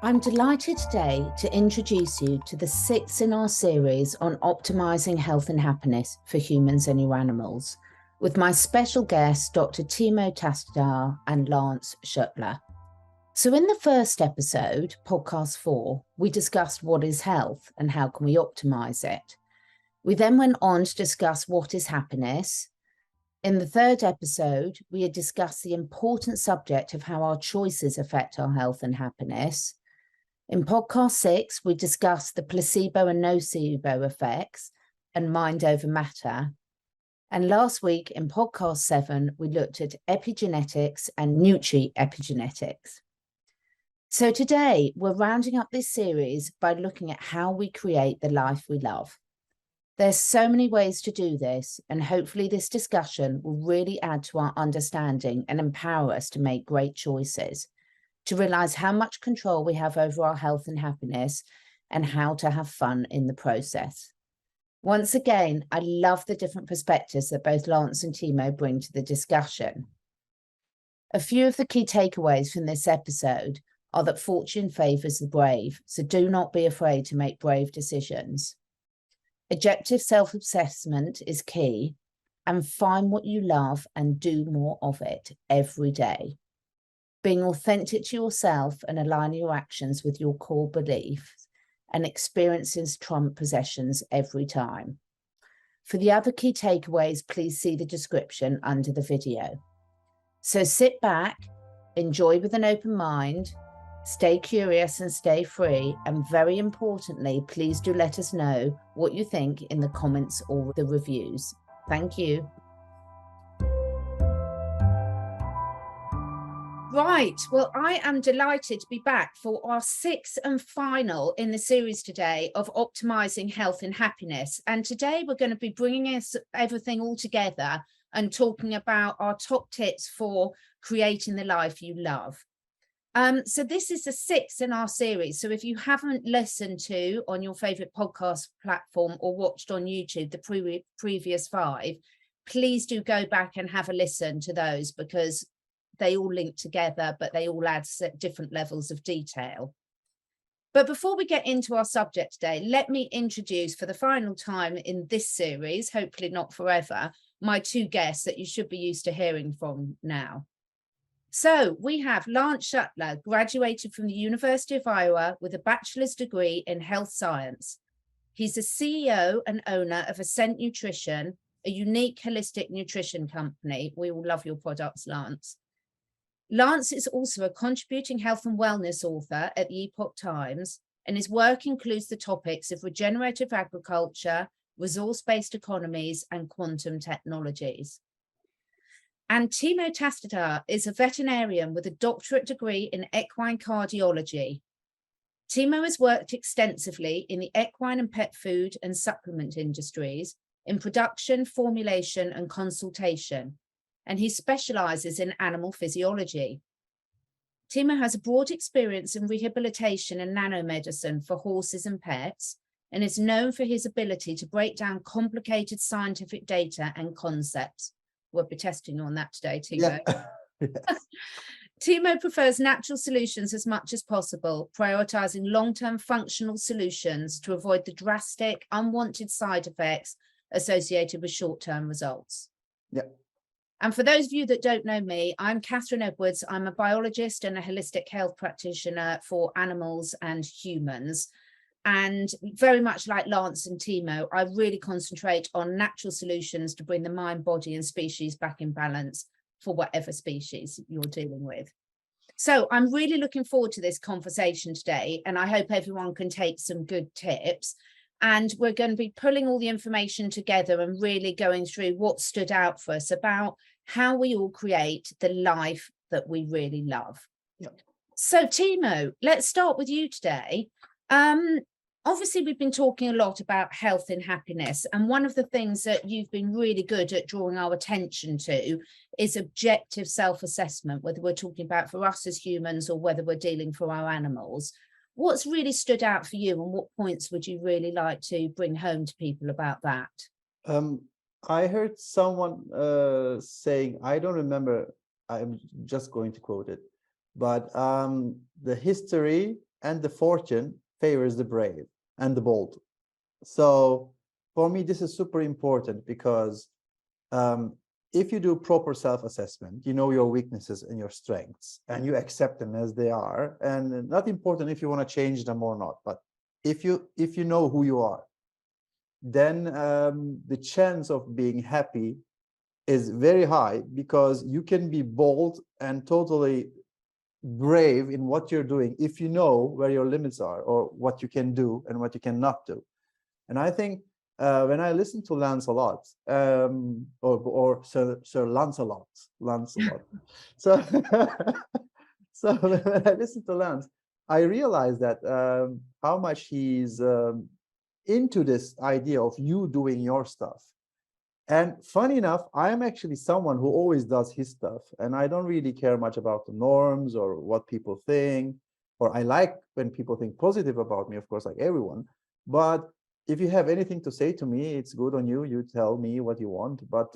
I'm delighted today to introduce you to the sixth in our series on optimizing health and happiness for humans and your animals, with my special guests, Dr. Timo Tastutar and Lance Schuttler. So in the first episode, podcast 4, we discussed what is health and how can we optimize it. We then went on to discuss what is happiness. In the third episode, we had discussed the important subject of how our choices affect our health and happiness. In podcast 6, we discussed the placebo and nocebo effects and mind over matter. And last week in podcast 7, we looked at epigenetics and nutriepigenetics. So today we're rounding up this series by looking at how we create the life we love. There's so many ways to do this, and hopefully this discussion will really add to our understanding and empower us to make great choices, to realize how much control we have over our health and happiness and how to have fun in the process. Once again, I love the different perspectives that both Lance and Timo bring to the discussion. A few of the key takeaways from this episode are that fortune favors the brave, so do not be afraid to make brave decisions. Objective self-assessment is key, and find what you love and do more of it every day. Being authentic to yourself and aligning your actions with your core beliefs and experiences trump possessions every time. For the other key takeaways, please see the description under the video. So sit back, enjoy with an open mind, stay curious and stay free, and very importantly, please do let us know what you think in the comments or the reviews. Thank you. Right, well, I am delighted to be back for our sixth and final in the series today of optimizing health and happiness. And today we're going to be bringing us everything all together and talking about our top tips for creating the life you love. So this is the sixth in our series. So if you haven't listened to on your favorite podcast platform or watched on YouTube the previous 5, please do go back and have a listen to those, because they all link together, but they all add different levels of detail. But before we get into our subject today, let me introduce for the final time in this series, hopefully not forever, my 2 guests that you should be used to hearing from now. So we have Lance Schuttler, graduated from the University of Iowa with a bachelor's degree in health science. He's the CEO and owner of Ascent Nutrition, a unique holistic nutrition company. We all love your products, Lance. Lance is also a contributing health and wellness author at the Epoch Times, and his work includes the topics of regenerative agriculture, resource-based economies, and quantum technologies. And Timo Tastutar is a veterinarian with a doctorate degree in equine cardiology. Timo has worked extensively in the equine and pet food and supplement industries in production, formulation, and consultation, and he specializes in animal physiology. Timo has a broad experience in rehabilitation and nanomedicine for horses and pets, and is known for his ability to break down complicated scientific data and concepts. We'll be testing you on that today, Timo. Yeah. Yes. Timo prefers natural solutions as much as possible, prioritizing long-term functional solutions to avoid the drastic, unwanted side effects associated with short-term results. Yeah. And for those of you that don't know me, I'm Catherine Edwards. I'm a biologist and a holistic health practitioner for animals and humans. And very much like Lance and Timo, I really concentrate on natural solutions to bring the mind, body, and species back in balance for whatever species you're dealing with. So I'm really looking forward to this conversation today, and I hope everyone can take some good tips. And we're going to be pulling all the information together and really going through what stood out for us about how we all create the life that we really love. Yep. So Timo, let's start with you today. Obviously, we've been talking a lot about health and happiness, and one of the things that you've been really good at drawing our attention to is objective self-assessment, whether we're talking about for us as humans or whether we're dealing for our animals. What's really stood out for you, and what points would you really like to bring home to people about that? I heard someone saying, I don't remember, I'm just going to quote it, but the history and the fortune favors the brave and the bold. So for me, this is super important because if you do proper self-assessment, you know your weaknesses and your strengths, and you accept them as they are, and not important if you want to change them or not, but if you know who you are, then the chance of being happy is very high, because you can be bold and totally brave in what you're doing if you know where your limits are, or what you can do and what you cannot do. And I think when I listen to Lance a lot, or Sir Lancelot, so so when I listen to Lance, I realize that how much he's into this idea of you doing your stuff. And funny enough, I am actually someone who always does his stuff, and I don't really care much about the norms or what people think, or I like when people think positive about me, of course, like everyone. But if you have anything to say to me, it's good on you. You tell me what you want, but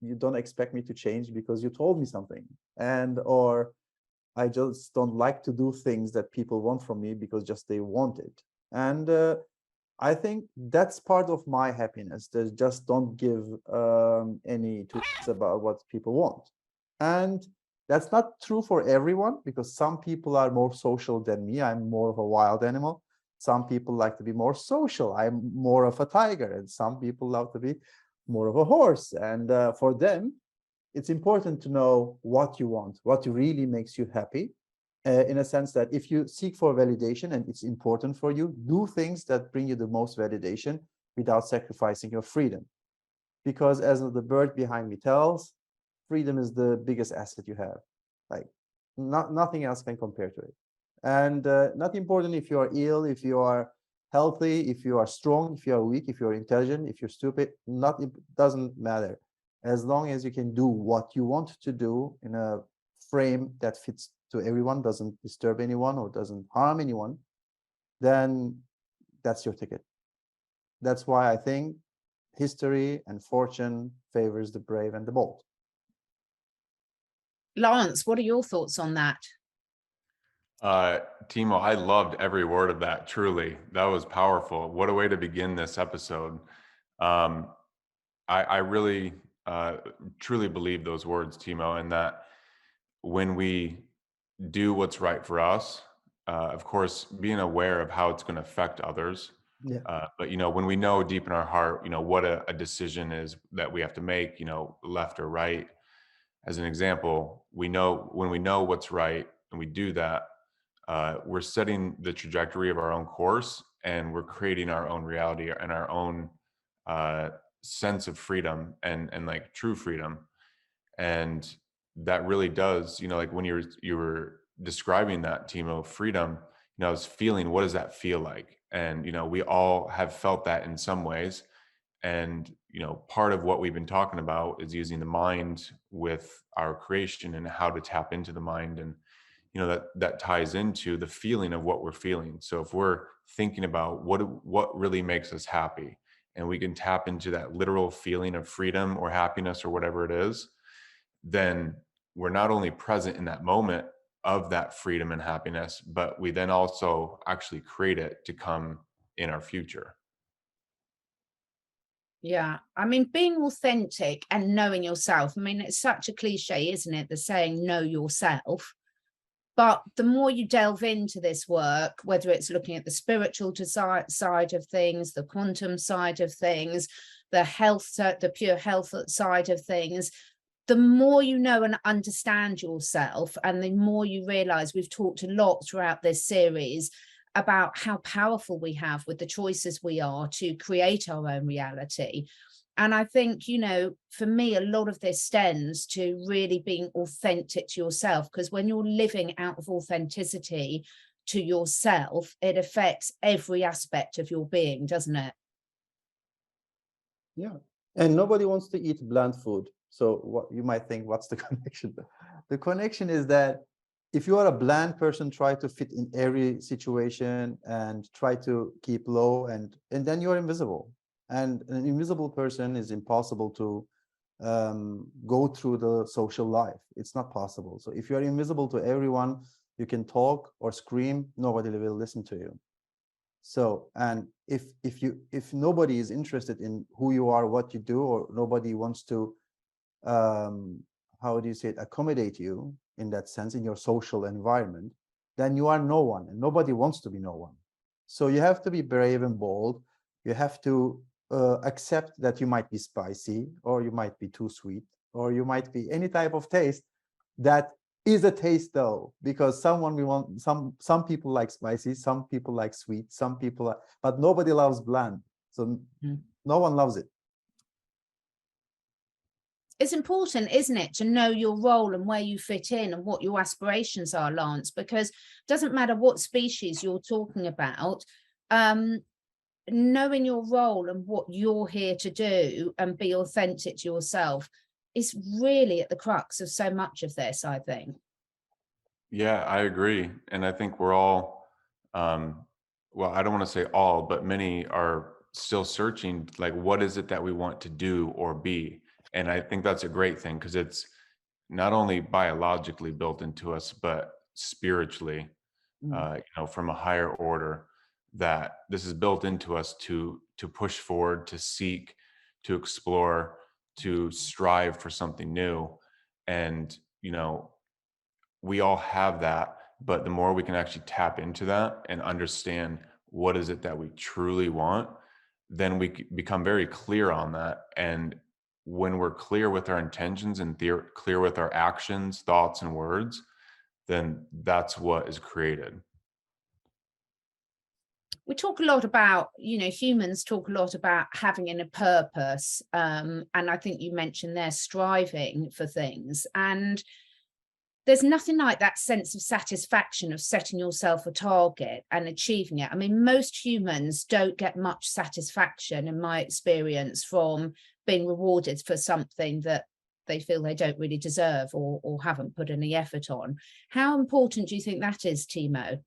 you don't expect me to change because you told me something, and or I just don't like to do things that people want from me because just they want it. And I think that's part of my happiness. That just don't give any toots about what people want. And that's not true for everyone, because some people are more social than me. I'm more of a wild animal. Some people like to be more social. I'm more of a tiger. And some people love to be more of a horse. And for them, it's important to know what you want, what really makes you happy, in a sense that if you seek for validation and it's important for you, do things that bring you the most validation without sacrificing your freedom. Because as the bird behind me tells, freedom is the biggest asset you have. Like nothing else can compare to it. And not important if you are ill, if you are healthy, if you are strong, if you are weak, if you're intelligent, if you're stupid, it doesn't matter. As long as you can do what you want to do in a frame that fits to everyone, doesn't disturb anyone or doesn't harm anyone, then that's your ticket. That's why I think history and fortune favors the brave and the bold. Lance, what are your thoughts on that? Timo, I loved every word of that. Truly, that was powerful. What a way to begin this episode. I really truly believe those words, Timo, and that when we do what's right for us, of course, being aware of how it's going to affect others. Yeah. But, when we know deep in our heart, what a decision is that we have to make, left or right. As an example, we know when we know what's right and we do that, we're setting the trajectory of our own course, and we're creating our own reality and our own sense of freedom and like true freedom. And that really does, like when you were describing that, Timo, freedom, I was feeling, what does that feel like? And, we all have felt that in some ways. And, part of what we've been talking about is using the mind with our creation and how to tap into the mind. And, that ties into the feeling of what we're feeling. So if we're thinking about what really makes us happy, and we can tap into that literal feeling of freedom or happiness or whatever it is, then we're not only present in that moment of that freedom and happiness, but we then also actually create it to come in our future. Yeah, I mean, being authentic and knowing yourself. I mean, it's such a cliche, isn't it? The saying, know yourself. But the more you delve into this work, whether it's looking at the spiritual side of things, the quantum side of things, the pure health side of things, the more you know and understand yourself, and the more you realize, we've talked a lot throughout this series about how powerful we have with the choices we are to create our own reality. And I think, for me, a lot of this stems to really being authentic to yourself, because when you're living out of authenticity to yourself, it affects every aspect of your being, doesn't it? Yeah. And nobody wants to eat bland food. So what you might think, what's the connection? The connection is that if you are a bland person, try to fit in every situation and try to keep low, and then you're invisible. And an invisible person is impossible to go through the social life. It's not possible. So if you're invisible to everyone, You can talk or scream, nobody will listen to you. So, and if nobody is interested in who you are, what you do, or nobody wants to, how do you say it, accommodate you in that sense in your social environment, then you are no one, and nobody wants to be no one. So you have to be brave and bold. You have to accept that you might be spicy, or you might be too sweet, or you might be any type of taste that is a taste, though, because some people like spicy, some people like sweet, some people but nobody loves bland. So no one loves it. It's important, isn't it, to know your role and where you fit in and what your aspirations are, Lance, because it doesn't matter what species you're talking about, knowing your role and what you're here to do and be authentic to yourself is really at the crux of so much of this, I think. Yeah, I agree. And I think we're all, well, I don't want to say all, but many are still searching, like, what is it that we want to do or be? And I think that's a great thing, because it's not only biologically built into us, but spiritually, from a higher order, that this is built into us to push forward, to seek, to explore, to strive for something new. And, we all have that, but the more we can actually tap into that and understand what is it that we truly want, then we become very clear on that. And when we're clear with our intentions and clear with our actions, thoughts, and words, then that's what is created. We talk a lot about, humans talk a lot about having a purpose. And I think you mentioned they're striving for things. And there's nothing like that sense of satisfaction of setting yourself a target and achieving it. I mean, most humans don't get much satisfaction, in my experience, from being rewarded for something that they feel they don't really deserve or haven't put any effort on. How important do you think that is, Timo?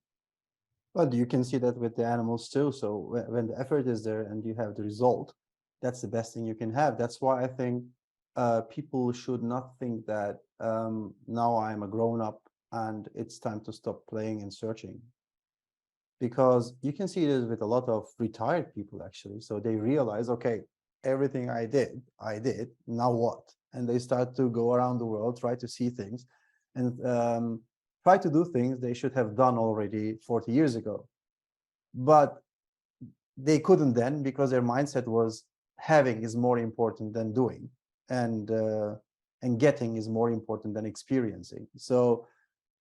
Well, you can see that with the animals too. So when the effort is there and you have the result, that's the best thing you can have. That's why I think people should not think that now I'm a grown up and it's time to stop playing and searching. Because you can see this with a lot of retired people, actually. So they realize, okay, everything I did, now what? And they start to go around the world, try to see things, and try to do things they should have done already 40 years ago. But they couldn't then, because their mindset was having is more important than doing, and getting is more important than experiencing. So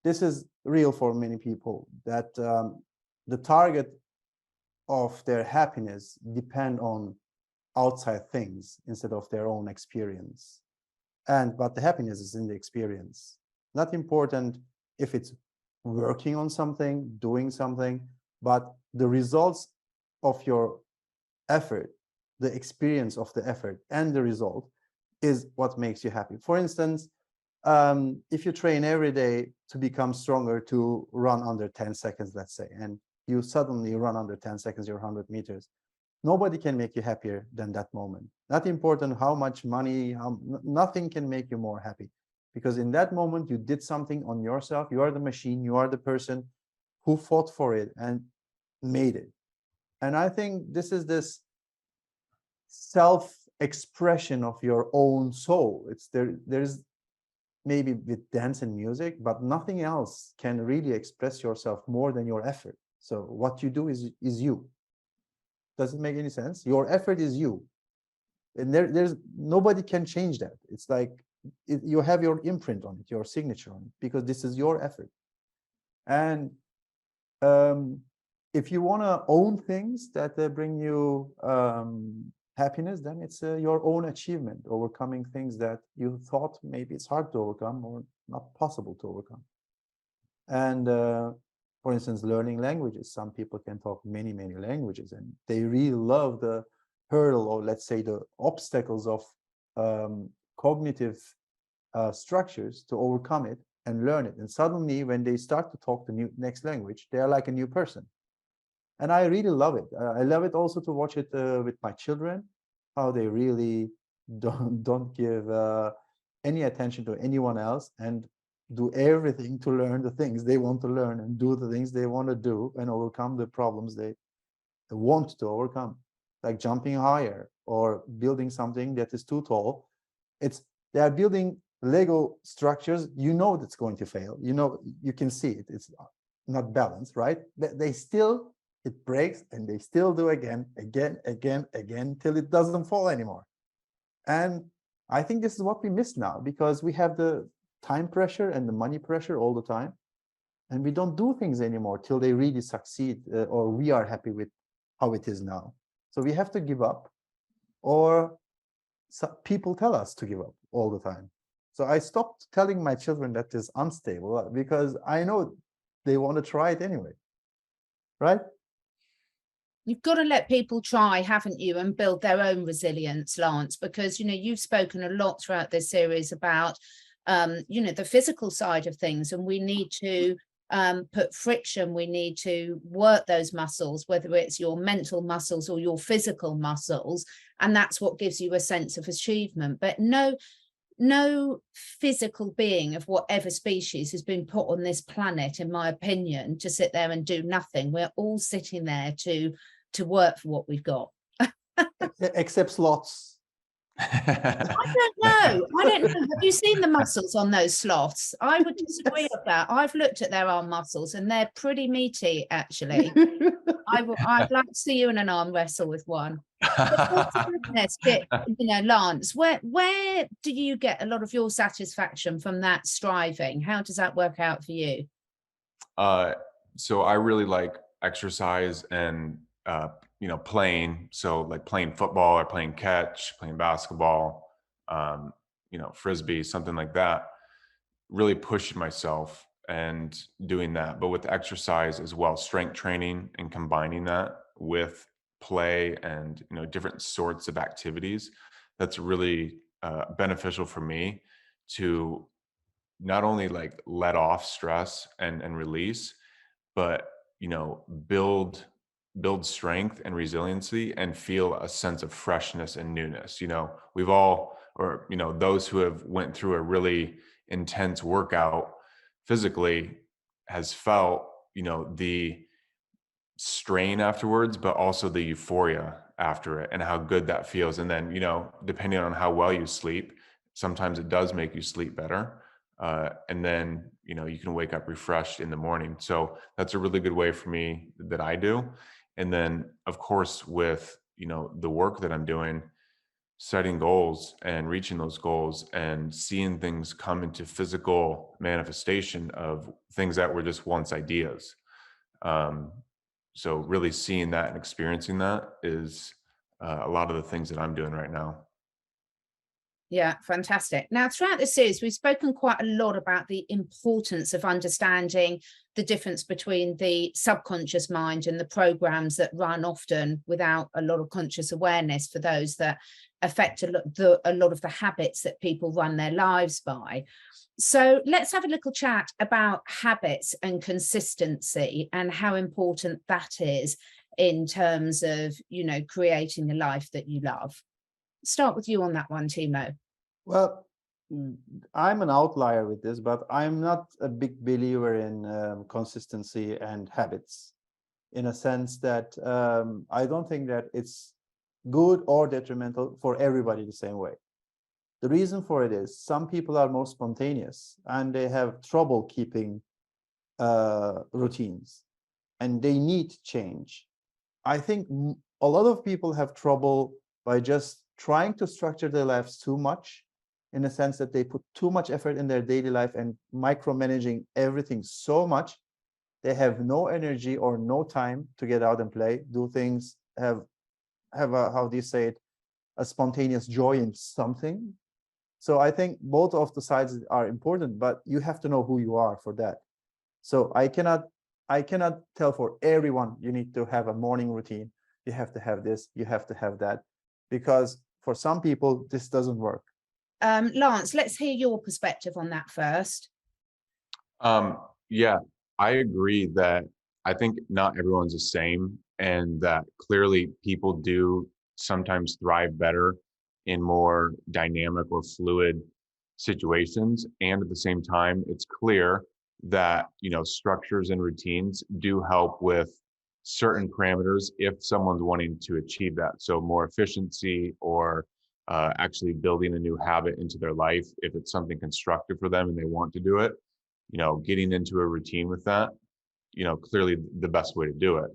this is real for many people, that the target of their happiness depend on outside things instead of their own experience. But the happiness is in the experience. Not important if it's working on something, doing something, but the results of your effort, the experience of the effort and the result is what makes you happy. For instance, if you train every day to become stronger, to run under 10 seconds, let's say, and you suddenly run under 10 seconds, your 100 meters, nobody can make you happier than that moment. Not important how much money, nothing can make you more happy, because in that moment you did something on yourself. You are the machine, you are the person who fought for it and made it. And I think this is this self-expression of your own soul. It's there's maybe with dance and music, but nothing else can really express yourself more than your effort. So what you do is you. Does it make any sense? Your effort is you, and there's nobody can change that. It's like you have your imprint on it, your signature on it, because this is your effort. And if you want to own things that bring you happiness, then it's your own achievement, overcoming things that you thought maybe it's hard to overcome or not possible to overcome. And for instance, learning languages. Some people can talk many languages, and they really love the hurdle, or let's say the obstacles of cognitive structures to overcome it and learn it. And suddenly when they start to talk the next language, they are like a new person. And I really love it. I love it also to watch it with my children, how they really don't give any attention to anyone else, and do everything to learn the things they want to learn and do the things they want to do and overcome the problems they want to overcome, like jumping higher or building something that is too tall. They are building Lego structures, you know that's going to fail. You know, you can see it. It's not balanced, right? But they still, it breaks and they still do again, till it doesn't fall anymore. And I think this is what we miss now, because we have the time pressure and the money pressure all the time. And we don't do things anymore till they really succeed, or we are happy with how it is now. So we have to give up, or people tell us to give up all the time. So I stopped telling my children that is unstable, because I know they want to try it anyway, right? You've got to let people try, haven't you, and build their own resilience, Lance, because, you know, you've spoken a lot throughout this series about, you know, the physical side of things, and we need to put friction, we need to work those muscles, whether it's your mental muscles or your physical muscles, and that's what gives you a sense of achievement. But no physical being of whatever species has been put on this planet, in my opinion, to sit there and do nothing. We're all sitting there to work for what we've got. Except sloths. I don't know. Have you seen the muscles on those sloths? I would disagree with that. I've looked at their arm muscles and they're pretty meaty, actually. I'd like to see you in an arm wrestle with one. Goodness, you know, Lance, where do you get a lot of your satisfaction from that striving? How does that work out for you? So I really like exercise and you know, playing. So like playing football or playing catch, playing basketball, you know, frisbee, something like that. Really pushing myself and doing that, but with exercise as well, strength training, and combining that with play and, you know, different sorts of activities. That's really beneficial for me to not only like let off stress and release, but, you know, build strength and resiliency and feel a sense of freshness and newness. You know, we've all, or, you know, those who have went through a really intense workout physically has felt, you know, the strain afterwards, but also the euphoria after it and how good that feels. And then, you know, depending on how well you sleep, sometimes it does make you sleep better. And then, you know, you can wake up refreshed in the morning. So that's a really good way for me that I do. And then, of course, with, you know, the work that I'm doing, setting goals and reaching those goals and seeing things come into physical manifestation of things that were just once ideas. So really seeing that and experiencing that is a lot of the things that I'm doing right now. Yeah, fantastic. Now, throughout this series, we've spoken quite a lot about the importance of understanding the difference between the subconscious mind and the programs that run often without a lot of conscious awareness, for those that affect a lot of the habits that people run their lives by. So let's have a little chat about habits and consistency and how important that is in terms of, you know, creating the life that you love. Start with you on that one, Timo. Well, I'm an outlier with this, but I'm not a big believer in consistency and habits, in a sense that I don't think that it's good or detrimental for everybody the same way. The reason for it is some people are more spontaneous and they have trouble keeping routines and they need change. I think a lot of people have trouble by just trying to structure their lives too much, in a sense that they put too much effort in their daily life and micromanaging everything so much, they have no energy or no time to get out and play, do things, have a, how do you say it, a spontaneous joy in something. So I think both of the sides are important, but you have to know who you are for that. So I cannot tell for everyone you need to have a morning routine, you have to have this, you have to have that, because for some people this doesn't work. Lance, let's hear your perspective on that first. Yeah, I agree that I think not everyone's the same, and that clearly people do sometimes thrive better in more dynamic or fluid situations. And at the same time, it's clear that, structures and routines do help with certain parameters if someone's wanting to achieve that. So more efficiency, or actually building a new habit into their life, if it's something constructive for them and they want to do it, getting into a routine with that, clearly the best way to do it.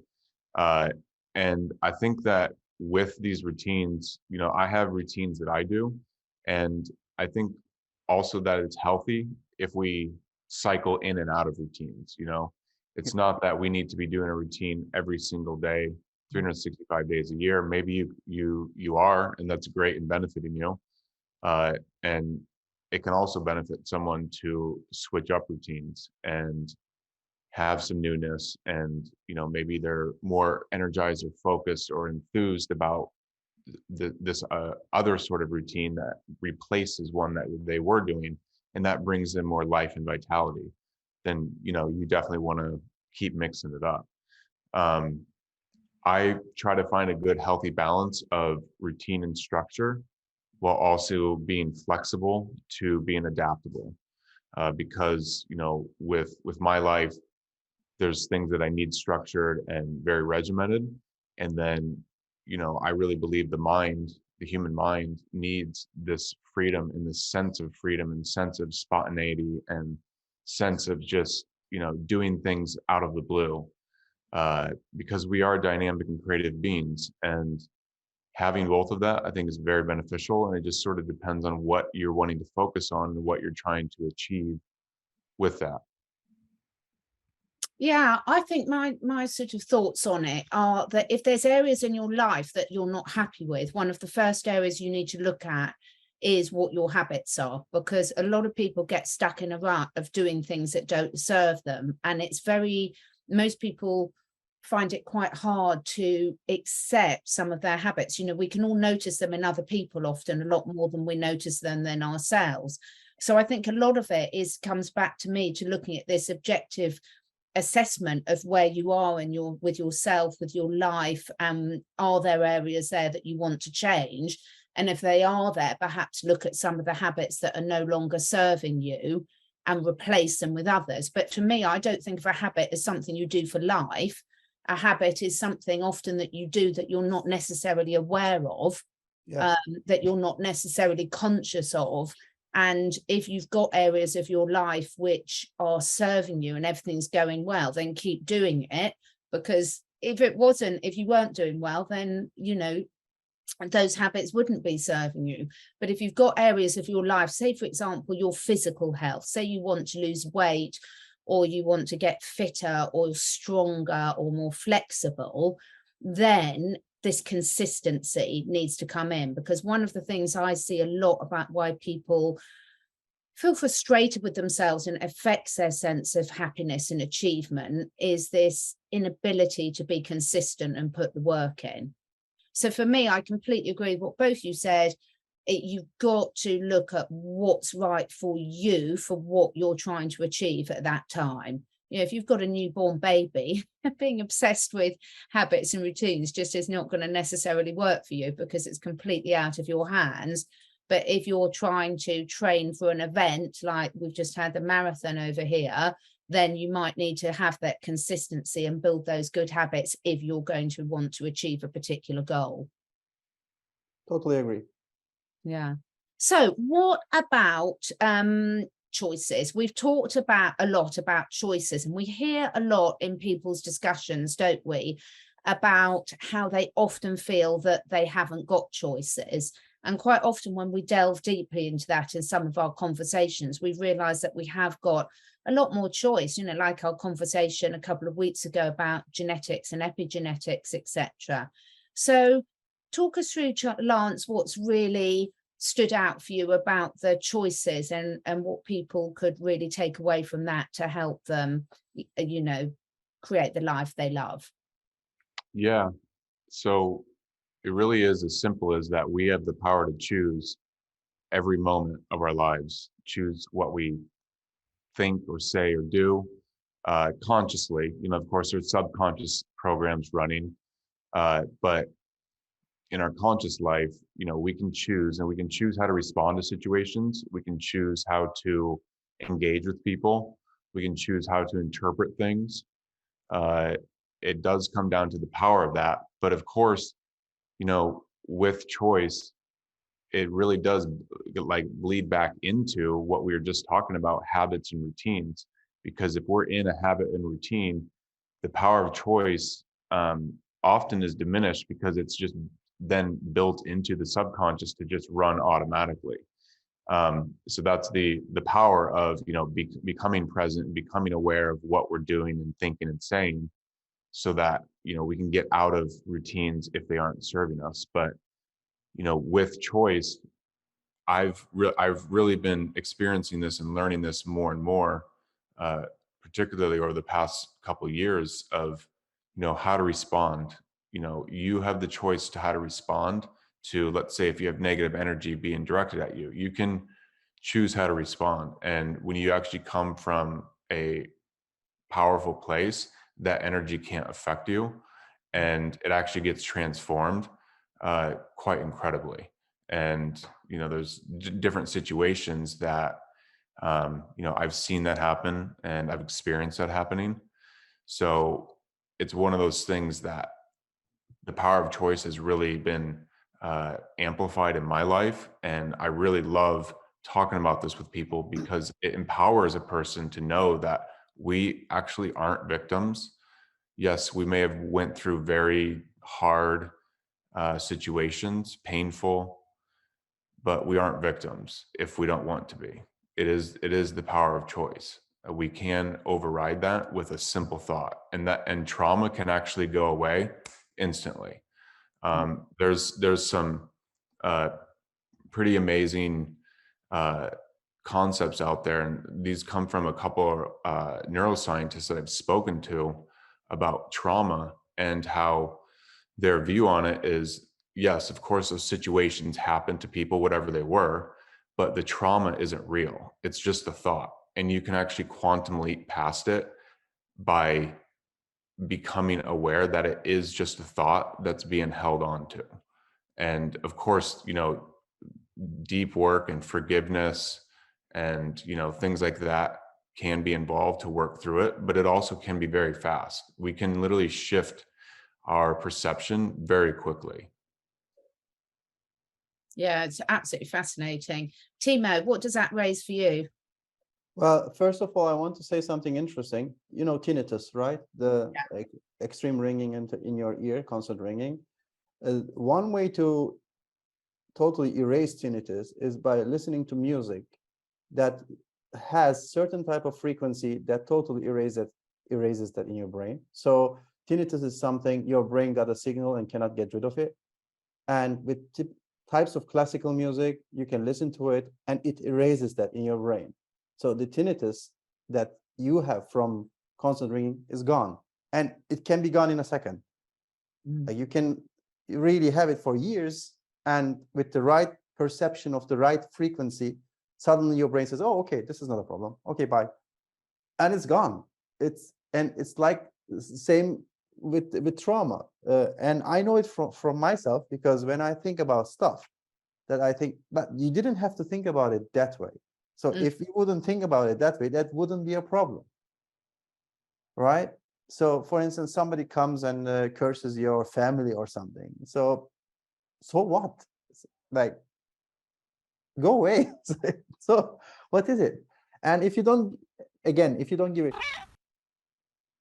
And I think that with these routines, I have routines that I do. And I think also that it's healthy if we cycle in and out of routines. It's not that we need to be doing a routine every single day, 365 days a year. Maybe you are, and that's great and benefiting you. And it can also benefit someone to switch up routines and have some newness, and maybe they're more energized or focused or enthused about this other sort of routine that replaces one that they were doing, and that brings in more life and vitality. Then you definitely want to keep mixing it up. I try to find a good healthy balance of routine and structure, while also being flexible to being adaptable, because with my life, there's things that I need structured and very regimented. And then, I really believe the human mind needs this freedom and this sense of freedom and sense of spontaneity and sense of just, doing things out of the blue, because we are dynamic and creative beings. And having both of that, I think, is very beneficial. And it just sort of depends on what you're wanting to focus on and what you're trying to achieve with that. Yeah, I think my sort of thoughts on it are that if there's areas in your life that you're not happy with, one of the first areas you need to look at is what your habits are, because a lot of people get stuck in a rut of doing things that don't serve them. And most people find it quite hard to accept some of their habits. We can all notice them in other people often, a lot more than we notice them in ourselves. So I think a lot of it comes back to me to looking at this objective assessment of where you are and with yourself, with your life. Are there areas there that you want to change? And if they are there, perhaps look at some of the habits that are no longer serving you and replace them with others. But for me, I don't think of a habit as something you do for life. A habit is something often that you do that you're not necessarily aware of, that you're not necessarily conscious of. And if you've got areas of your life which are serving you and everything's going well, then keep doing it. Because if you weren't doing well, then, those habits wouldn't be serving you. But if you've got areas of your life, say, for example, your physical health, say you want to lose weight, or you want to get fitter or stronger or more flexible, then this consistency needs to come in. Because one of the things I see a lot about why people feel frustrated with themselves and affects their sense of happiness and achievement is this inability to be consistent and put the work in. So for me, I completely agree with what both you said. You've got to look at what's right for you, for what you're trying to achieve at that time. If you've got a newborn baby, being obsessed with habits and routines just is not going to necessarily work for you, because it's completely out of your hands. But if you're trying to train for an event, like we've just had the marathon over here, then you might need to have that consistency and build those good habits if you're going to want to achieve a particular goal. Totally agree. Yeah. So what about choices? We've talked a lot about choices, and we hear a lot in people's discussions, don't we, about how they often feel that they haven't got choices. And quite often when we delve deeply into that in some of our conversations, we realize that we have got a lot more choice, like our conversation a couple of weeks ago about genetics and epigenetics, etc. So talk us through, Lance, what's really stood out for you about the choices and what people could really take away from that to help them, create the life they love. Yeah. So it really is as simple as that. We have the power to choose every moment of our lives, choose what we think or say or do consciously. Of course, there's subconscious programs running, but in our conscious life, we can choose, and we can choose how to respond to situations. We can choose how to engage with people. We can choose how to interpret things. It does come down to the power of that. But of course, with choice, it really does like bleed back into what we were just talking about, habits and routines. Because if we're in a habit and routine, the power of choice often is diminished because it's just then built into the subconscious to just run automatically. So that's the power of becoming present, becoming aware of what we're doing and thinking and saying, so that we can get out of routines if they aren't serving us. But with choice, I've really been experiencing this and learning this more and more, particularly over the past couple of years, of how to respond. You have the choice to how to respond to, let's say, if you have negative energy being directed at you, you can choose how to respond. And when you actually come from a powerful place, that energy can't affect you, and it actually gets transformed quite incredibly. And there's different situations that I've seen that happen, and I've experienced that happening. So it's one of those things that the power of choice has really been amplified in my life, and I really love talking about this with people because it empowers a person to know that we actually aren't victims. Yes, we may have went through very hard situations, painful, but we aren't victims if we don't want to be. It is the power of choice. We can override that with a simple thought, and trauma can actually go away instantly. There's some pretty amazing concepts out there, and these come from a couple of neuroscientists that I've spoken to about trauma, and how their view on it is, yes, of course, those situations happen to people, whatever they were, but the trauma isn't real. It's just a thought. And you can actually quantum leap past it by becoming aware that it is just a thought that's being held on to. And of course, deep work and forgiveness and, things like that can be involved to work through it, but it also can be very fast. We can literally shift our perception very quickly. Yeah, it's absolutely fascinating. Timo, what does that raise for you? Well, first of all, I want to say something interesting. Tinnitus, right? The extreme ringing in your ear, constant ringing. One way to totally erase tinnitus is by listening to music that has certain type of frequency that totally erases that in your brain. So tinnitus is something your brain got a signal and cannot get rid of it. And with types of classical music, you can listen to it and it erases that in your brain. So the tinnitus that you have from constant ringing is gone, and it can be gone in a second. You can really have it for years, and with the right perception of the right frequency, suddenly your brain says, oh, okay, this is not a problem. Okay, bye. And it's gone. It's like the same with trauma. And I know it from myself, because when I think about stuff that I think, but you didn't have to think about it that way. So if you wouldn't think about it that way, that wouldn't be a problem, right? So for instance, somebody comes and curses your family or something. So what? Like, go away. So what is it? And if you don't, again, if you don't give it,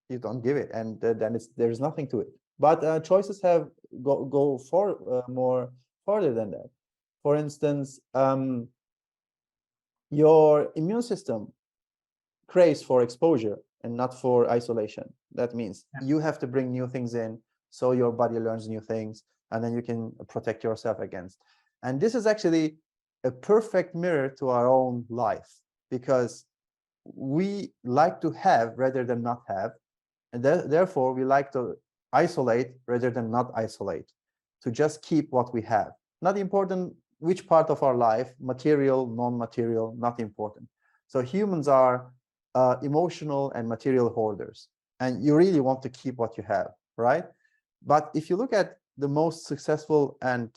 you don't give it, and then there's nothing to it. But choices have go for more farther than that. For instance, your immune system craves for exposure and not for isolation. That means you have to bring new things in, so your body learns new things, and then you can protect yourself against. And this is actually a perfect mirror to our own life, because we like to have rather than not have, and therefore we like to isolate rather than not isolate, to just keep what we have. Not important which part of our life, material, non-material, not important. So humans are emotional and material hoarders, and you really want to keep what you have, right? But if you look at the most successful and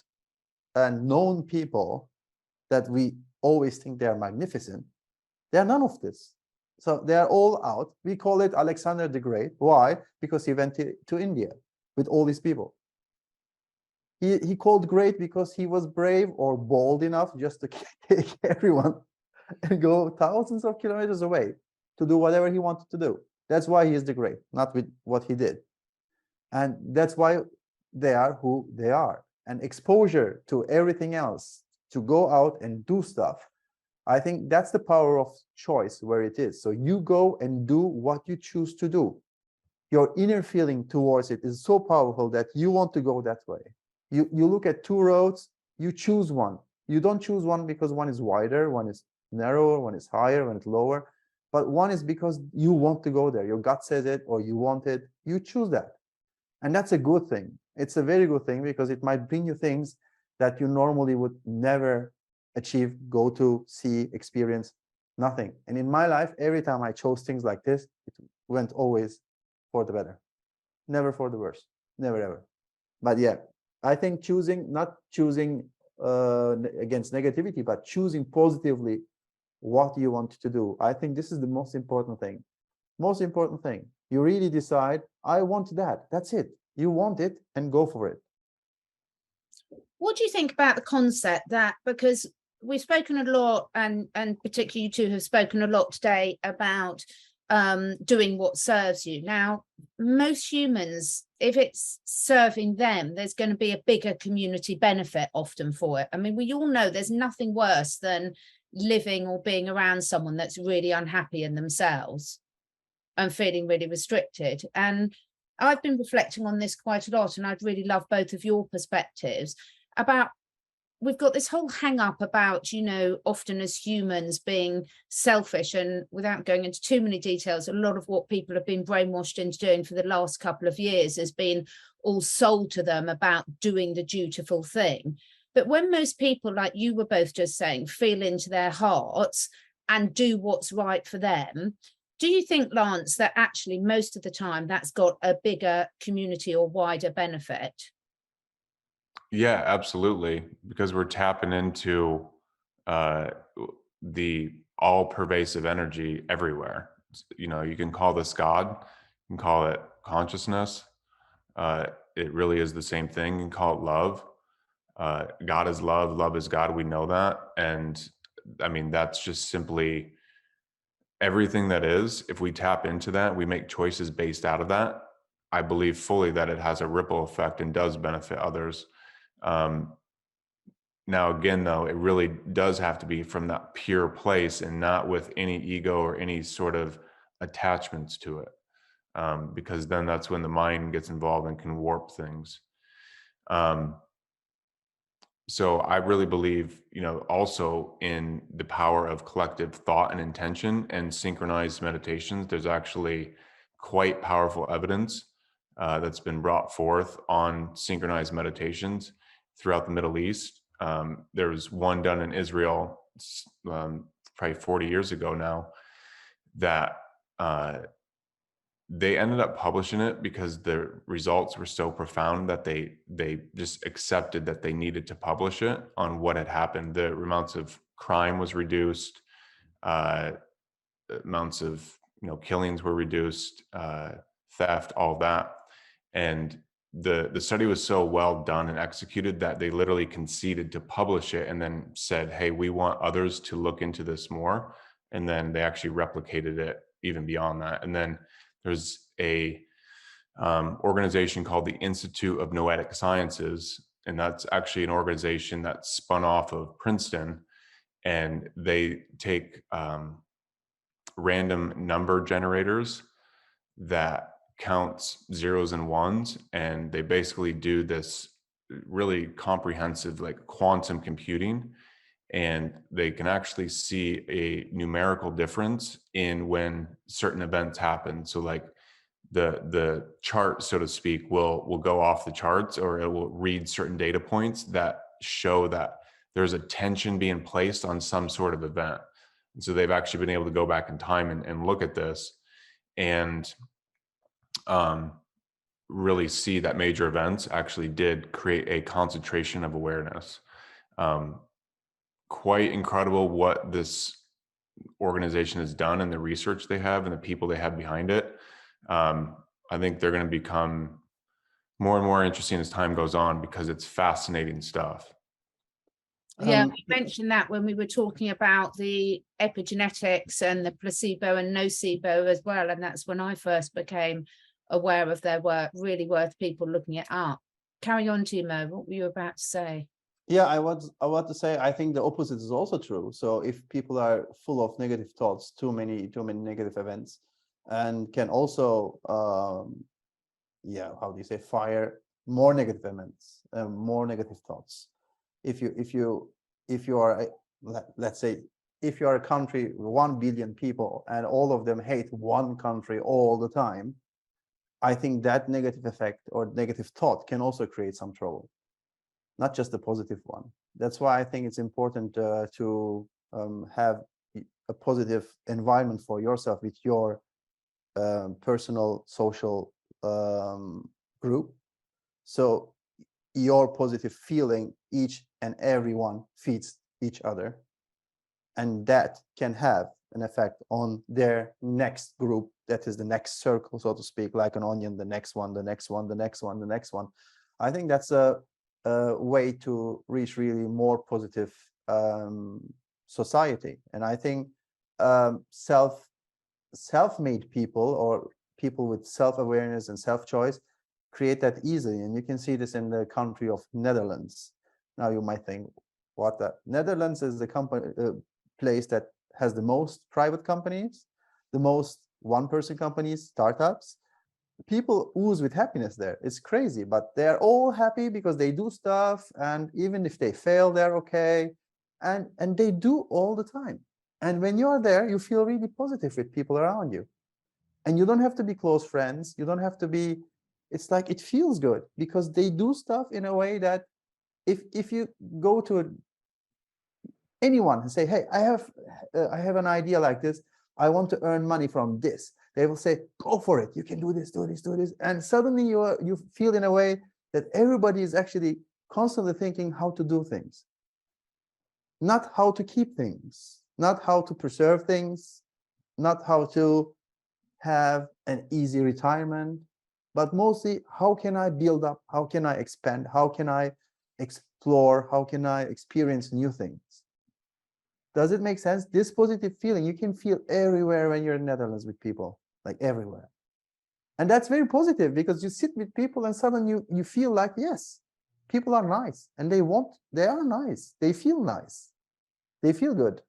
known people that we always think they are magnificent, they are none of this. So they are all out. We call it Alexander the Great. Why? Because he went to India with all these people. He called great because he was brave or bold enough just to take everyone and go thousands of kilometers away to do whatever he wanted to do. That's why he is the great, not with what he did. And that's why they are who they are. And exposure to everything else, to go out and do stuff, I think that's the power of choice where it is. So you go and do what you choose to do. Your inner feeling towards it is so powerful that you want to go that way. You look at two roads, you choose one. You don't choose one because one is wider, one is narrower, one is higher, one is lower. But one is because you want to go there. Your gut says it, or you want it. You choose that. And that's a good thing. It's a very good thing because it might bring you things that you normally would never achieve, go to, see, experience, nothing. And in my life, every time I chose things like this, it went always for the better, never for the worse, never ever. But yeah, I think not choosing against negativity, but choosing positively what you want to do. I think this is the most important thing. Most important thing. You really decide, I want that. That's it. You want it and go for it. What do you think about the concept that, because we've spoken a lot, and particularly you two have spoken a lot today about doing what serves you. Now, most humans, if it's serving them, there's going to be a bigger community benefit often for it. I mean, we all know there's nothing worse than living or being around someone that's really unhappy in themselves and feeling really restricted. And I've been reflecting on this quite a lot, and I'd really love both of your perspectives about, we've got this whole hang up about, you know, often as humans being selfish, and without going into too many details, a lot of what people have been brainwashed into doing for the last couple of years has been all sold to them about doing the dutiful thing. But when most people, like you were both just saying, feel into their hearts and do what's right for them, do you think, Lance, that actually most of the time that's got a bigger community or wider benefit? Yeah, absolutely. Because we're tapping into the all pervasive energy everywhere. You know, you can call this God, you can call it consciousness. It really is the same thing. You can call it love. God is love, love is God. We know that. And I mean, that's just simply everything that is. If we tap into that, we make choices based out of that. I believe fully that it has a ripple effect and does benefit others. Now, again, though, it really does have to be from that pure place and not with any ego or any sort of attachments to it. Because then that's when the mind gets involved and can warp things. So I really believe, you know, also in the power of collective thought and intention and synchronized meditations. There's actually quite powerful evidence that's been brought forth on synchronized meditations throughout the Middle East. There was one done in Israel probably 40 years ago now that they ended up publishing it because the results were so profound that they just accepted that they needed to publish it on what had happened. The amounts of crime was reduced, amounts of, you know, killings were reduced, theft, all that. And the study was so well done and executed that they literally conceded to publish it and then said, hey, we want others to look into this more. And then they actually replicated it even beyond that. And then there's a organization called the Institute of Noetic Sciences, and that's actually an organization that spun off of Princeton, and they take random number generators that counts zeros and ones, and they basically do this really comprehensive, like, quantum computing, and they can actually see a numerical difference in when certain events happen. So like the chart, so to speak, will go off the charts, or it will read certain data points that show that there's a tension being placed on some sort of event. And so they've actually been able to go back in time and look at this. And really see that major events actually did create a concentration of awareness. Quite incredible what this organization has done and the research they have and the people they have behind it. I think they're going to become more and more interesting as time goes on because it's fascinating stuff. Yeah, we mentioned that when we were talking about the epigenetics and the placebo and nocebo as well. And that's when I first became aware of their work, really worth people looking it up. Carry on, Timo, what were you about to say? Yeah, I want to say, I think the opposite is also true. So if people are full of negative thoughts, too many negative events, and can also, yeah, how do you say, fire more negative events, more negative thoughts. If you are, let's say, if you are a country, 1 billion people, and all of them hate one country all the time, I think that negative effect or negative thought can also create some trouble, not just the positive one. That's why I think it's important to have a positive environment for yourself with your personal social group. So your positive feeling, each and everyone feeds each other, and that can have an effect on their next group, that is the next circle, so to speak, like an onion, the next one, the next one, the next one, the next one. I think that's a way to reach really more positive society. And I think self-made people, or people with self-awareness and self-choice, create that easily. And you can see this in the country of Netherlands. Now you might think, what the Netherlands is the place that has the most private companies, the most one-person companies, startups. People ooze with happiness there. It's crazy, but they're all happy because they do stuff, and even if they fail, they're okay, and they do all the time. And when you're there, you feel really positive with people around you, and you don't have to be close friends. You don't have to be. It's like it feels good because they do stuff in a way that if you go to anyone and say, hey, I have an idea like this, I want to earn money from this, they will say, go for it, you can do this, do this, do this. And suddenly you feel in a way that everybody is actually constantly thinking how to do things, not how to keep things, not how to preserve things, not how to have an easy retirement, but mostly how can I build up, how can I expand, how can I explore, how can I experience new things. Does it make sense? This positive feeling you can feel everywhere when you're in the Netherlands with people, like everywhere. And that's very positive because you sit with people and suddenly you feel like, yes, people are nice, and they are nice, they feel nice, they feel good.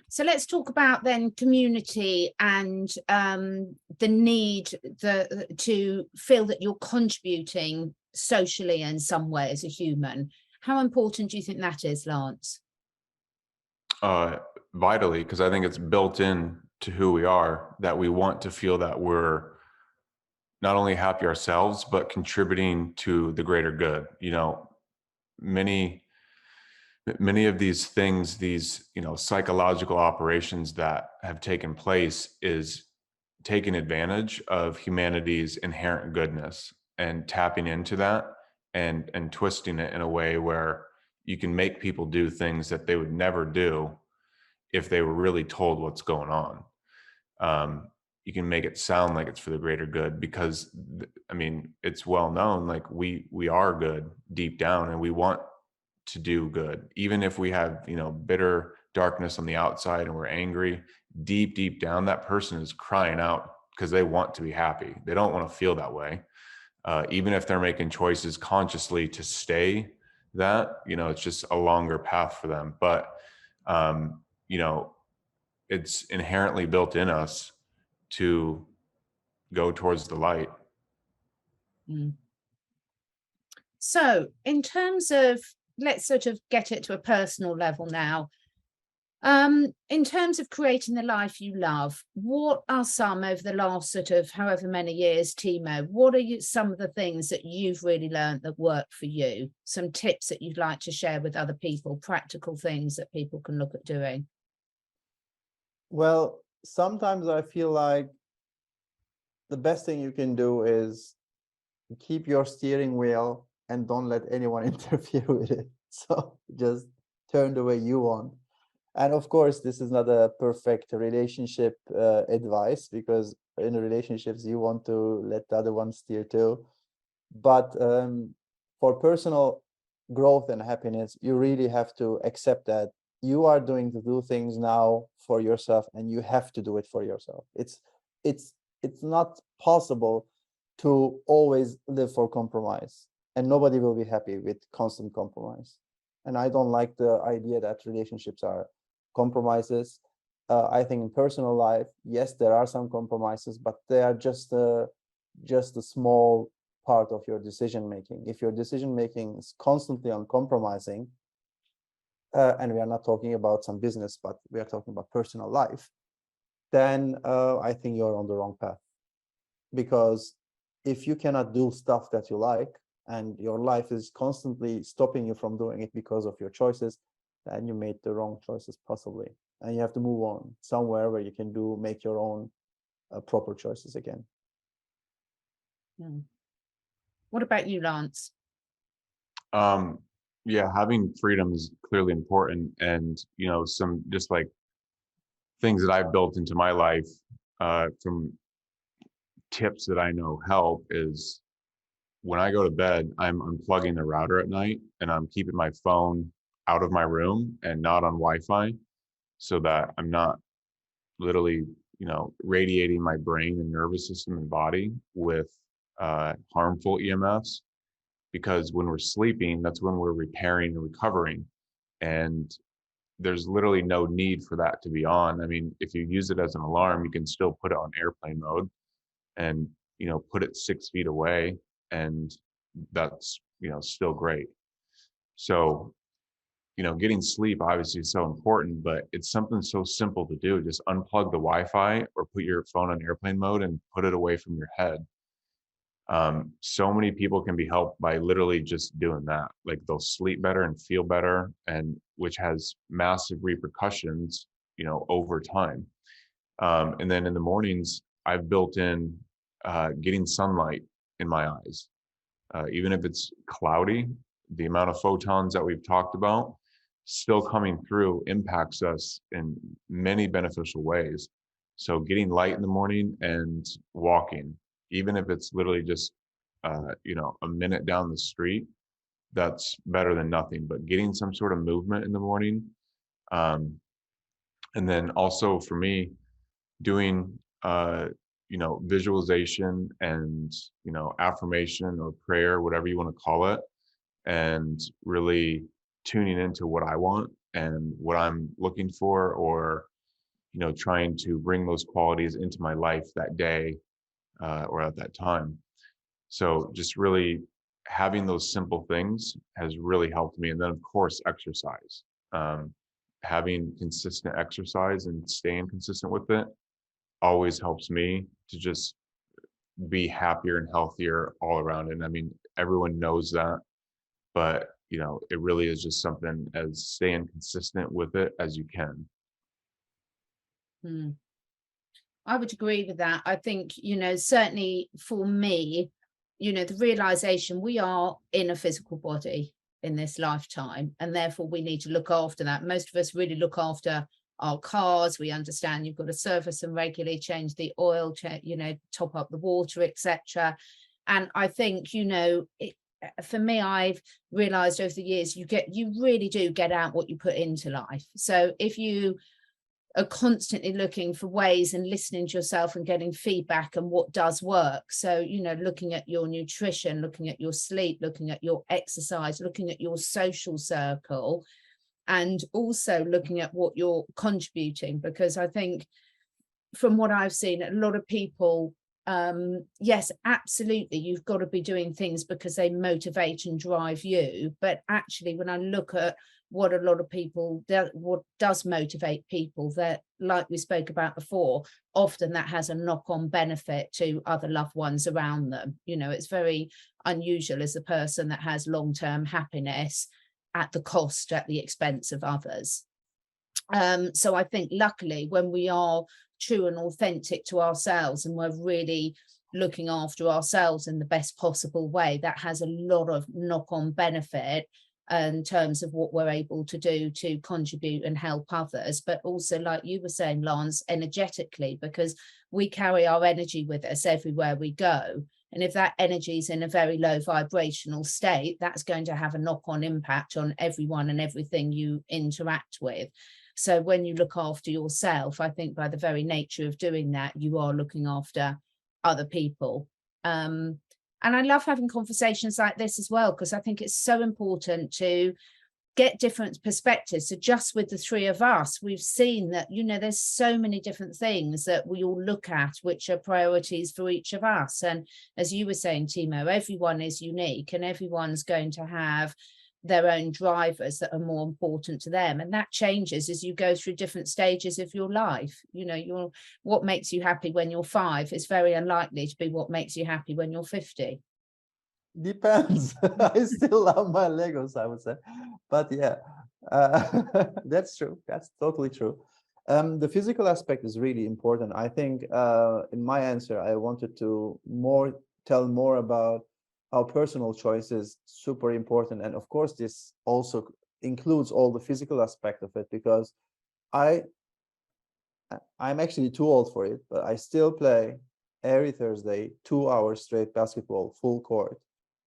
So let's talk about then community and the need to feel that you're contributing socially in some way as a human. How important do you think that is, Lance? Vitally, because I think it's built in to who we are, that we want to feel that we're not only happy ourselves, but contributing to the greater good. You know, many of these things, these, you know, psychological operations that have taken place is taking advantage of humanity's inherent goodness and tapping into that and twisting it in a way where you can make people do things that they would never do if they were really told what's going on. You can make it sound like it's for the greater good because, I mean, it's well known, like we are good deep down and we want to do good. Even if we have, you know, bitter darkness on the outside and we're angry, deep down, that person is crying out because they want to be happy. They don't want to feel that way. Even if they're making choices consciously to stay that, you know, it's just a longer path for them. But, you know, it's inherently built in us to go towards the light. So in terms of, let's sort of get it to a personal level now. In terms of creating the life you love, what are some over the last sort of however many years, Timo, what are some of the things that you've really learned that work for you? Some tips that you'd like to share with other people, practical things that people can look at doing? Well, sometimes I feel like the best thing you can do is keep your steering wheel and don't let anyone interfere with it. So just turn the way you want. And of course, this is not a perfect relationship advice, because in relationships, you want to let the other one steer too. But for personal growth and happiness, you really have to accept that you are doing to do things now for yourself, and you have to do it for yourself. It's not possible to always live for compromise, and nobody will be happy with constant compromise. And I don't like the idea that relationships are compromises. I think in personal life, yes, there are some compromises, but they are just a small part of your decision making. If your decision making is constantly uncompromising, and we are not talking about some business, but we are talking about personal life, then I think you're on the wrong path. Because if you cannot do stuff that you like, and your life is constantly stopping you from doing it because of your choices, then you made the wrong choices possibly, and you have to move on somewhere where you can make your own proper choices again. What about you, Lance? Yeah, having freedom is clearly important, and some just like things that I've built into my life from tips that I know help is, when I go to bed, I'm unplugging the router at night, and I'm keeping my phone out of my room and not on Wi-Fi, so that I'm not literally, radiating my brain and nervous system and body with harmful EMFs. Because when we're sleeping, that's when we're repairing and recovering. And there's literally no need for that to be on. I mean, if you use it as an alarm, you can still put it on airplane mode and, put it 6 feet away, and that's, still great. So, getting sleep obviously is so important, but it's something so simple to do. Just unplug the Wi-Fi or put your phone on airplane mode and put it away from your head. So many people can be helped by literally just doing that. Like, they'll sleep better and feel better, and which has massive repercussions, over time. And then in the mornings, I've built in getting sunlight in my eyes. Even if it's cloudy, the amount of photons that we've talked about still coming through impacts us in many beneficial ways. So getting light in the morning and walking, even if it's literally just a minute down the street, that's better than nothing. But getting some sort of movement in the morning, and then also for me, doing visualization and affirmation or prayer, whatever you want to call it, and really tuning into what I want and what I'm looking for, or trying to bring those qualities into my life that day or at that time. So just really having those simple things has really helped me. And then, of course, exercise. Having consistent exercise and staying consistent with it always helps me to just be happier and healthier all around. And I mean, everyone knows that, but it really is just something as staying consistent with it as you can. I would agree with that. I think, certainly for me, the realization we are in a physical body in this lifetime, and therefore we need to look after that. Most of us really look after our cars. We understand you've got to service them regularly, change the oil, top up the water, etc. And I think, for me, I've realized over the years, you really do get out what you put into life. So if you are constantly looking for ways and listening to yourself and getting feedback and what does work, so looking at your nutrition, looking at your sleep, looking at your exercise, looking at your social circle, and also looking at what you're contributing, because I think from what I've seen, a lot of people, yes, absolutely, you've got to be doing things because they motivate and drive you. But actually, when I look at what a lot of people what does motivate people, that, like we spoke about before, often that has a knock-on benefit to other loved ones around them. It's very unusual as a person that has long-term happiness at the expense of others. So I think luckily when we are true and authentic to ourselves, and we're really looking after ourselves in the best possible way, that has a lot of knock-on benefit in terms of what we're able to do to contribute and help others, but also, like you were saying, Lance, energetically, because we carry our energy with us everywhere we go. And if that energy is in a very low vibrational state, that's going to have a knock-on impact on everyone and everything you interact with. So when you look after yourself, I think by the very nature of doing that, you are looking after other people. And I love having conversations like this as well, because I think it's so important to get different perspectives. So just with the three of us, we've seen that, you know, there's so many different things that we all look at, which are priorities for each of us. And as you were saying, Timo, everyone is unique and everyone's going to have their own drivers that are more important to them, and that changes as you go through different stages of your life. You know, what makes you happy when you're 5 is very unlikely to be what makes you happy when you're 50. Depends. I still love my Legos, I would say, but yeah, that's true. That's totally true. The physical aspect is really important. I think in my answer, I wanted to tell more about how personal choice is super important. And of course, this also includes all the physical aspect of it, because I'm actually too old for it, but I still play every Thursday, 2 hours straight basketball, full court,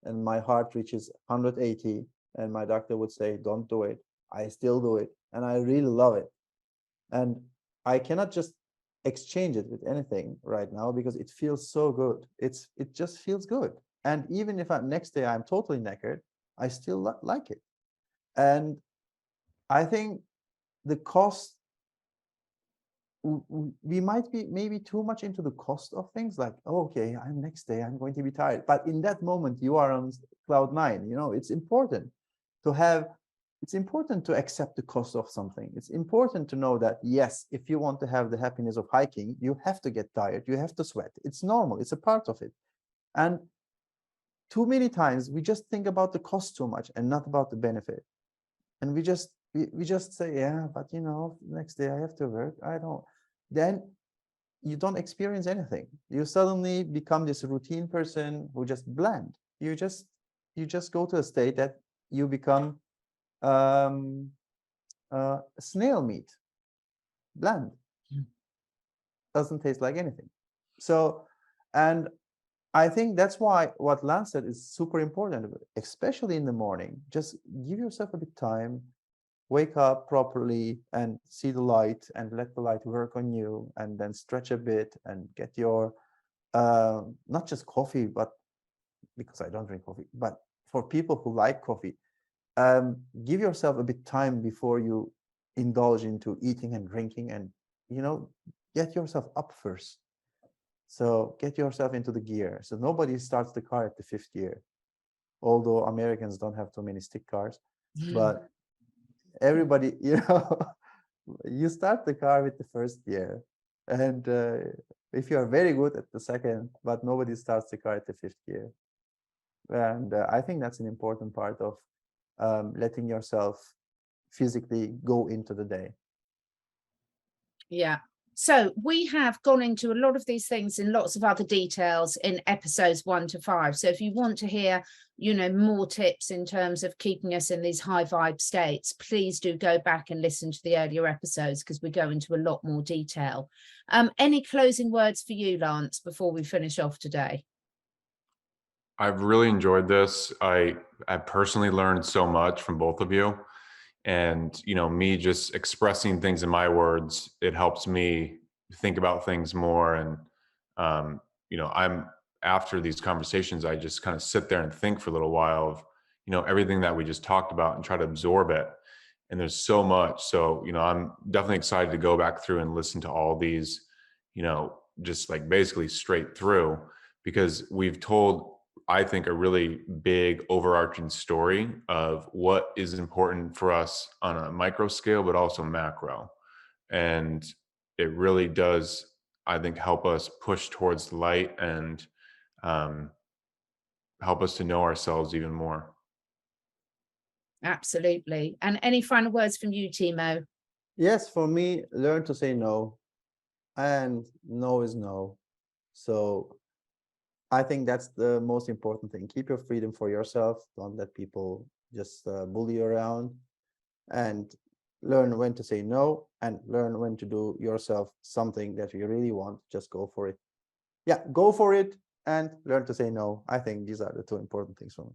and my heart reaches 180, and my doctor would say, don't do it. I still do it, and I really love it. And I cannot just exchange it with anything right now, because it feels so good. It just feels good. And even if next day I'm totally knackered, I still like it. And I think the cost, we might be maybe too much into the cost of things, like, oh, okay, next day I'm going to be tired. But in that moment, you are on cloud 9. You know, it's important to accept the cost of something. It's important to know that, yes, if you want to have the happiness of hiking, you have to get tired, you have to sweat. It's normal, it's a part of it. And too many times we just think about the cost too much and not about the benefit. And we just say, yeah, but you know, next day I have to work. Then you don't experience anything. You suddenly become this routine person who just blend. You just go to a state that you become snail meat, bland. Doesn't taste like anything. So, and I think that's why what Lance said is super important, especially in the morning. Just give yourself a bit of time, wake up properly and see the light, and let the light work on you, and then stretch a bit and get your, not just coffee, but because I don't drink coffee, but for people who like coffee, give yourself a bit of time before you indulge into eating and drinking, and, you know, get yourself up first. So get yourself into the gear. So nobody starts the car at the 5th gear, although Americans don't have too many stick cars, but everybody, you know, you start the car with the 1st gear, and if you are very good at the 2nd, but nobody starts the car at the 5th gear. And I think that's an important part of letting yourself physically go into the day. Yeah. So we have gone into a lot of these things in lots of other details in episodes 1 to 5. So if you want to hear, you know, more tips in terms of keeping us in these high vibe states, please do go back and listen to the earlier episodes, because we go into a lot more detail. Any closing words for you, Lance, before we finish off today? I've really enjoyed this. I personally learned so much from both of you. And, you know, me just expressing things in my words, it helps me think about things more. And, you know, after these conversations, I just kind of sit there and think for a little while of, you know, everything that we just talked about and try to absorb it. And there's so much. So, you know, I'm definitely excited to go back through and listen to all these, you know, just like basically straight through, because we've told, I think, a really big overarching story of what is important for us on a micro scale, but also macro. And it really does, I think, help us push towards the light and help us to know ourselves even more. Absolutely. And any final words from you, Timo? Yes, for me, learn to say no. and no is no. So I think that's the most important thing. Keep your freedom for yourself. Don't let people just bully you around, and learn when to say no, and learn when to do yourself something that you really want. Just go for it. Yeah, go for it and learn to say no. I think these are the two important things for me.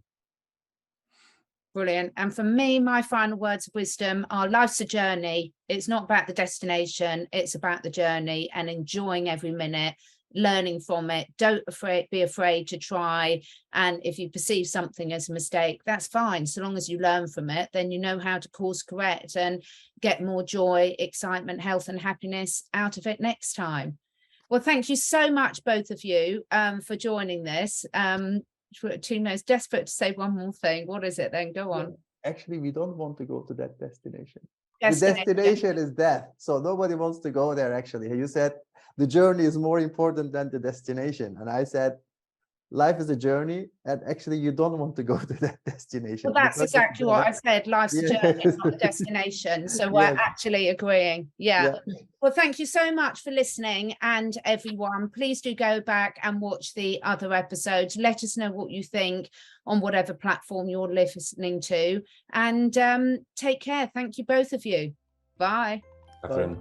Brilliant. And for me, my final words of wisdom are: life's a journey. It's not about the destination. It's about the journey and enjoying every minute, learning from it. Don't be afraid to try. And if you perceive something as a mistake, that's fine. So long as you learn from it, then you know how to course correct and get more joy, excitement, health and happiness out of it next time. Well, thank you so much, both of you, for joining this. Timo's desperate to say one more thing. What is it then? Go on. Actually, we don't want to go to that destination. The destination is death. So nobody wants to go there, actually. You said the journey is more important than the destination. And I said, life is a journey, and actually you don't want to go to that destination. Well, that's exactly what I said. Life's a journey, it's not a destination. So we're actually agreeing. Yeah. Well, thank you so much for listening, and everyone, please do go back and watch the other episodes. Let us know what you think on whatever platform you're listening to, and take care. Thank you, both of you. Bye. Bye.